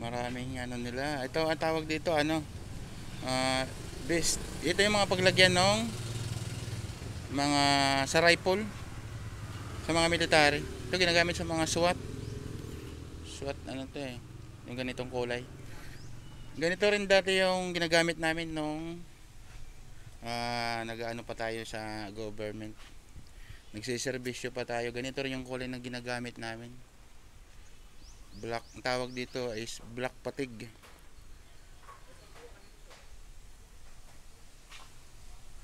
Maraming ano nila. Ito ang tawag dito ano, ah, best. Ito yung mga paglagyan ng mga sa rifle, sa mga military. Ito ginagamit sa mga SWAT. SWAT ano to eh. Yung ganitong kulay. Ganito rin dati yung ginagamit namin nung nag-ano pa tayo sa government. Nagsiservisyo pa tayo. Ganito rin yung kulay na ginagamit namin. Black, ang tawag dito is black patig.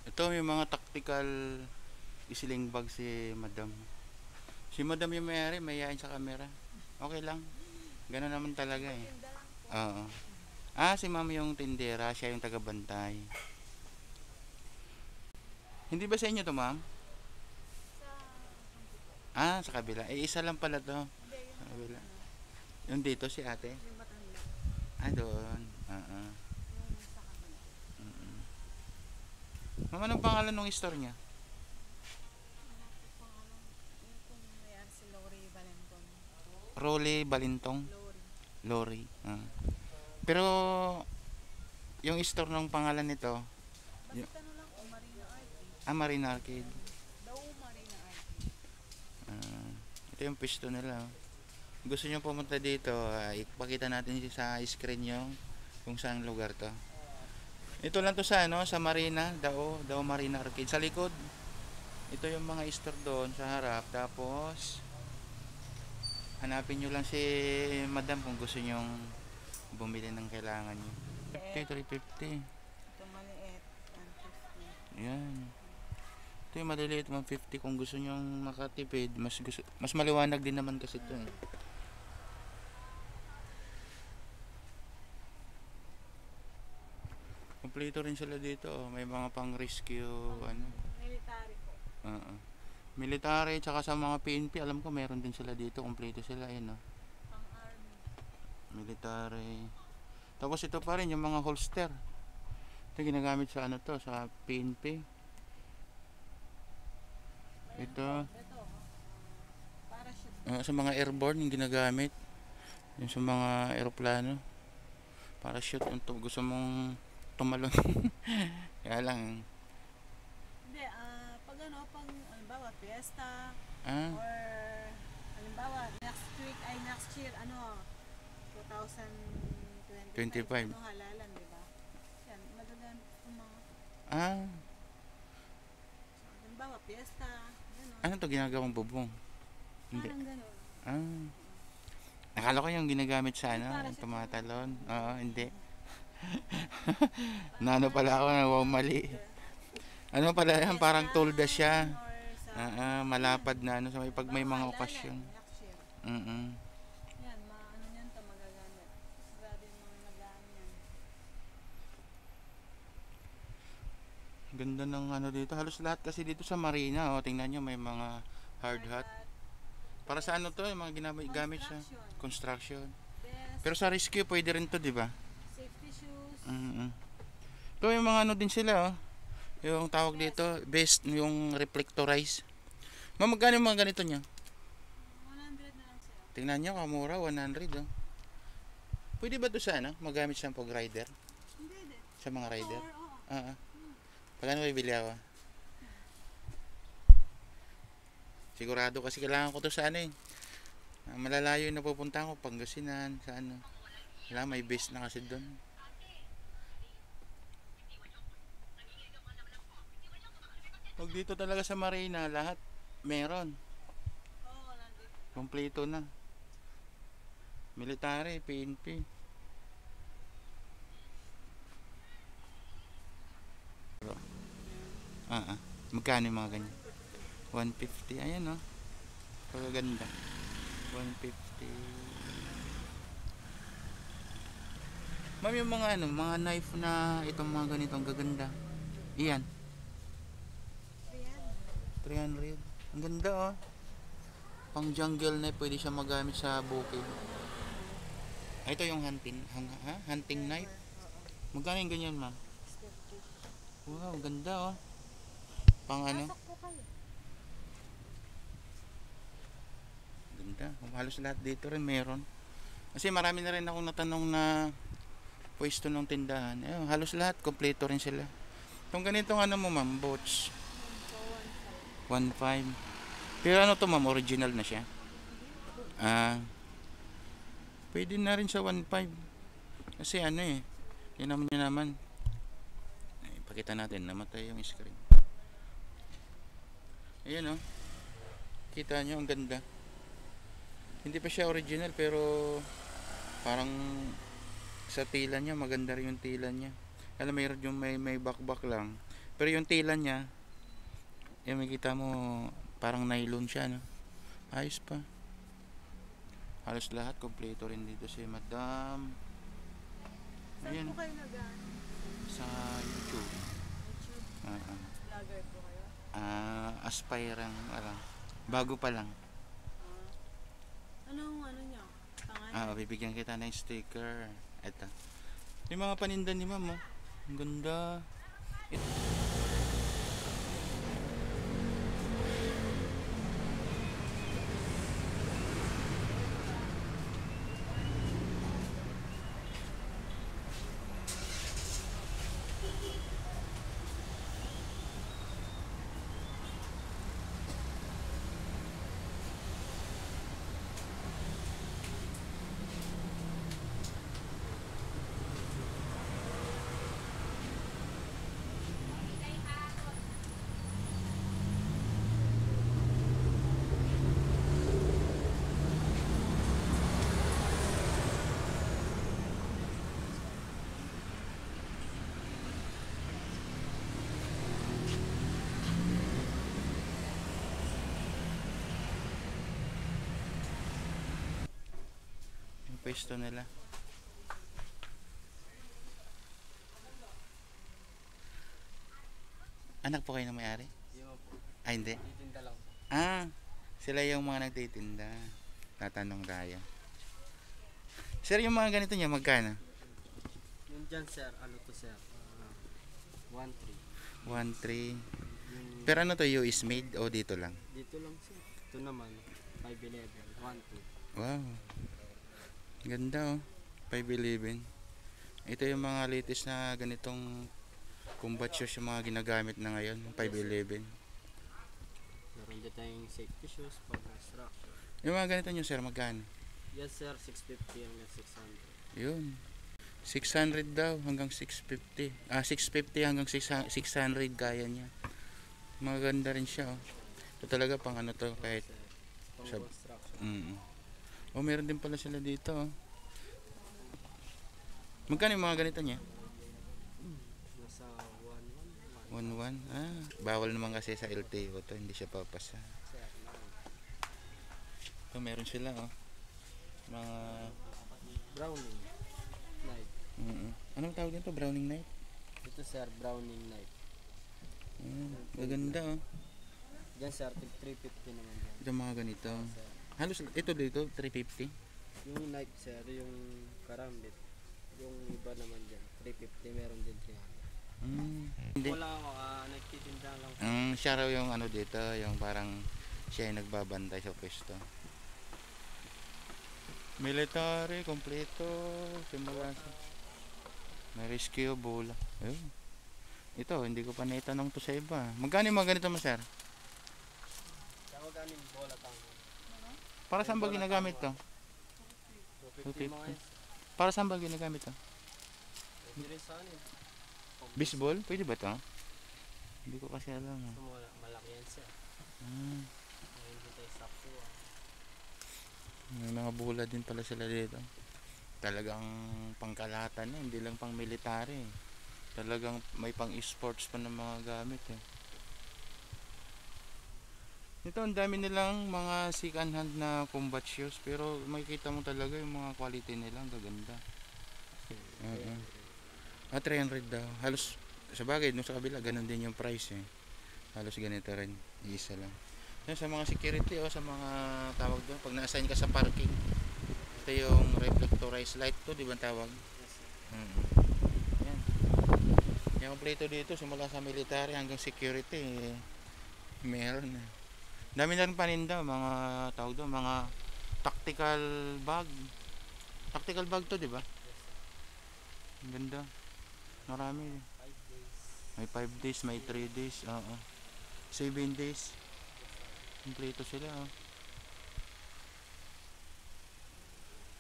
Ito yung mga tactical sling bag si madam. Si madam yung may-ari, mayayain sa camera. Okay lang. Gano'n naman talaga eh. Oo. Si ma'am yung tindera, siya yung tagabantay. Hindi ba sa inyo to, ma'am? Sa kabila. Isa lang pala to. Sa kabila. Yung dito si ate. Doon. Ma'am, anong pangalan ng store niya? Rolly Balintong. Lori. Pero yung store ng pangalan nito, yung, Marina Arcade. Ito yung pisto nila. Gusto nyo pumunta dito, ipakita natin sa screen yung kung saan lugar to. Ito lang to sa ano, sa Marina, Dao Marina Arcade. Sa likod, ito yung mga store doon sa harap. Tapos hanapin nyo lang si madam kung gusto nyong bumili ng kailangan nyo. 350. Ito maliit, 150. Yan. Ito yung maliliit, 150 kung gusto nyong makatipid. Mas maliwanag din naman kasi ito eh. Kompleto rin sila dito. May mga pang rescue ano. Military po. Military tsaka sa mga PNP, alam ko meron din sila dito. Kompleto sila ayun, no. Pang army. Military. Tapos ito pa rin yung mga holster. Ito ginagamit sa ano to, sa PNP. Ito. Parachute. Sa mga airborne yung ginagamit. Yung sa mga eroplano. Parachute kung gusto mong tumalon. Kaya lang. Hindi, pag halimbawa, fiesta, Ah. or halimbawa, next year, 2025, 25. halalan, di ba? Yan, magagamit yung mga, halimbawa, fiesta, gano'n. Ano to ginagawang bubong? Hindi. Parang gano'n. Nakala ko yung ginagamit sa ano, yung tumatalon. Oo, hindi. Nano pala ako na wow, mali. Ano pala yan, parang tulda siya. Malapad na ano, sa pag may mga okasyon. Yan, maano yan to magagamit. Grabe yung mga nagaan yan. Ganda ng ano dito. Halos lahat kasi dito sa Marina. Tingnan nyo, may mga hard hat. Para sa ano to, yung mga ginagamit sa construction. Pero sa rescue, pwede rin to, di ba? Safety shoes. Ito yung mga ano din sila, yung tawag dito, best yung reflectorize. Magkano yung mga ganito nyo? 100 na lang sila. Tingnan nyo, kamura, 100. Pwede ba ito sa ano? Magamit sa pag rider? Hindi. Sa mga rider? Pagkano bibili ako? Sigurado kasi kailangan ko to sa ano eh. Malalayo yung napupunta ko, Pangasinan, sa ano. Wala, may base na kasi doon. Pag dito talaga sa Marina, lahat meron. Kompleto na. Military, PNP. Magkano yung mga ganyan? 150. Ayan, pagaganda. 150. Ma'am, yung mga mga knife na itong mga ganitong gaganda. Iyan. 300. Ang ganda, pang jungle knife, pwede siya magamit sa bukid. Ito yung hunting knife. Magkano yung ganyan, ma'am? Wow, ganda, pang ano? Ganda. Halos lahat dito rin meron. Kasi marami na rin akong natanong na pwesto ng tindahan. Ayun, halos lahat, kompleto rin sila. Itong ganitong ano mo ma'am, boats, So, 1.5. Pero ano to ma'am, original na siya? Ah, pwede na rin sa 1.5. Kasi ano eh, yun naman yun naman. Ay, pakita natin, namatay yung screen. Ayan oh, kita nyo, ang ganda. Hindi pa siya original pero parang sa tila niya, maganda rin yung tila niya. Alam, mayroon yung may bakbak lang. Pero yung tila niya, yung makita mo, parang nylon siya, no? Ayos pa. Halos lahat, kompleto rin dito si Madam. Saan Ayan, po kayo nag-ano? sa YouTube. YouTube? Ah, Vlogger po kayo? aspirang, bago pa lang. Anong ano niyo? Pangalan? Bibigyan kita ng sticker. Eto. Yung mga paninda ni ma'am, oh. Ang ganda. Yung pwesto nila. Anak po kayo ng may-ari? Yung po, Hindi. titinda lang po. Sila yung mga nagtitinda. Tatanong tayo. Sir, yung mga ganito niya, magkano? Yung dyan sir, ano to sir? 1.3. 1.3. Yung Pero ano to, US made o dito lang? dito lang sir. Ito naman, 5.11, 1.2. Wow. Ganda oh. 511. Ito yung mga latest na ganitong combat shoes yung mga ginagamit na ngayon. 511. Meron din tayong safety shoes pag construction. Yung mga ganito nyo sir, magkano? Yes sir, 650 hanggang 600. Yun. 600 daw hanggang 650. 650 hanggang 600 kaya niya. Maganda rin siya oh. Ito talaga pang ano to kahit Sir, pang sa- construction. meron din pala sila dito oh. Magkano yung mga ganito niya? Nasa 1.1. 1.1. Bawal naman kasi sa LTO to, hindi siya papasa. Sir, Ito meron sila oh. Mga Browning knife. Anong tawag nito? Browning knife? Ito sir, Browning knife. Maganda oh. Dyan sir, 350 naman dyan. Ito mga ganito. Sir. Halos ito dito 350. Yung knife sir, yung karambit. Yung iba naman dyan, 350, meron din 300. Hindi. Wala ako, nagtitinda lang. Siya raw yung ano dito, yung parang siya yung nagbabantay sa pwesto. Military, kompleto. Simula sa may rescue, bola. Ayun. Ito, hindi ko pa naitanong to sa iba. Magkano yung mga ganito mo, sir? Tawag ganing bola tango. Para saan ba ginagamit to? 250 mga 250. yan. Para saan ba ginagamit to? Pwede rin sa anin. Baseball? Pwede ba to? Hindi ko kasi alam. Gusto mo malaki yan sir. Hindi tayo sakto. May mga bola din pala sila dito. Talagang pangkalahatan na, hindi lang pang military. Talagang may pang esports pa ng mga gamit eh. Ito, ang dami nilang mga second hand na combat shoes, pero makikita mo talaga yung mga quality nila, ang gaganda. 300 daw. Halos, sa bagay, nung sa kabila, ganun din yung price eh. Halos ganito rin, isa lang. Yan, sa mga security o sa mga tawag doon, pag na-assign ka sa parking, ito yung reflectorized light to, di ba tawag? Yan. Yung kompleto dito, simula sa military hanggang security, meron eh. Dami na rin paninda, mga tawag doon, mga tactical bag. Tactical bag to, di ba? Ang ganda. Marami. 5 days. May 5 days, may 3 days. Oo. 7 days. Kompleto sila. Oh.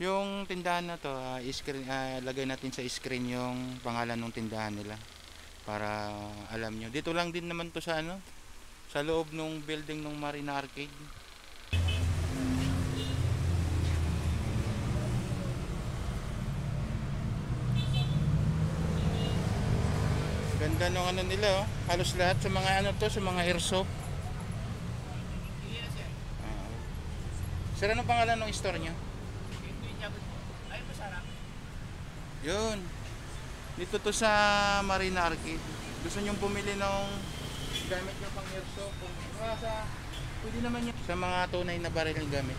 Yung tindahan na to, lagay natin sa screen yung pangalan ng tindahan nila para alam nyo. Dito lang din naman to sa ano, sa loob ng building ng Marina Arcade. Ganda nung ano nila, oh. Halos lahat sa mga ano to, sa mga airsoft. Sir, ano pangalan ng store nyo? Yun. Dito to sa Marina Arcade. Gusto nyong bumili ng gamit nyo pang airsoft? Pwede naman yun. Sa mga tunay na baril ng gamit.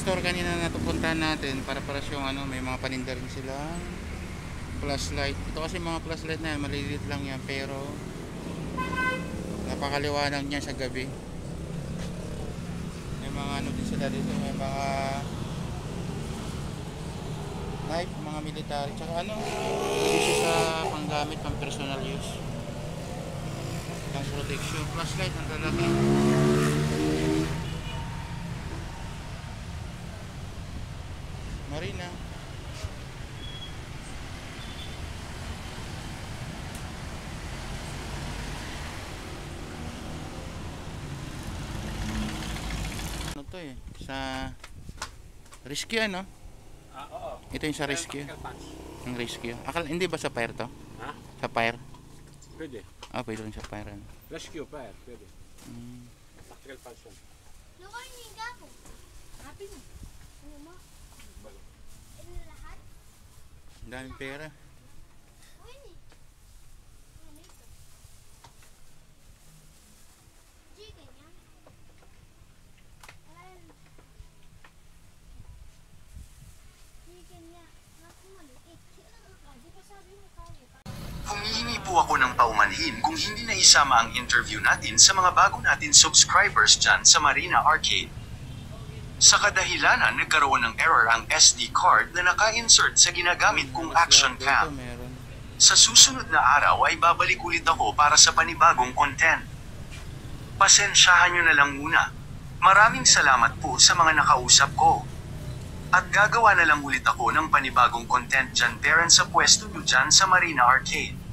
Store kanina na napuntahan natin para yung ano, may mga paninda rin sila flashlight. Ito kasi mga flashlight na yan, maliliit lang yan pero napakaliwanag niya sa gabi. May mga ano din sila dito, may mga knife, mga military, tsaka ano, ito sa panggamit, pang personal use, pang protection. Flashlight ang lalaki. Marina. Ano to eh? Sa rescue ano? Oo. Ito yung sa rescue. Ang rescue. Hindi ba sa fire to? Ha? Sa fire? Pwede. Pwede rin sa fire. Ano? Rescue fire, pwede. Mm. Tactical pants yan. Lukoy niya ako. Happy na. Ano mo? Ano lahat? Ang daming pera. Uy ni. Ano ito? Chicken yan. Chicken niya. Naku maliit. Di pa sabi mo kaya. Humihingi po ako ng paumanhin kung hindi na isama ang interview natin sa mga bago natin subscribers dyan sa Marina Arcade. Sa kadahilanan, nagkaroon ng error ang SD card na naka-insert sa ginagamit kong action cam. Meron. Sa susunod na araw ay babalik ulit ako para sa panibagong content. Pasensyahan nyo na lang muna. Maraming salamat po sa mga nakausap ko. At gagawa na lang ulit ako ng panibagong content dyan sa pwesto nyo dyan sa Marina Arcade.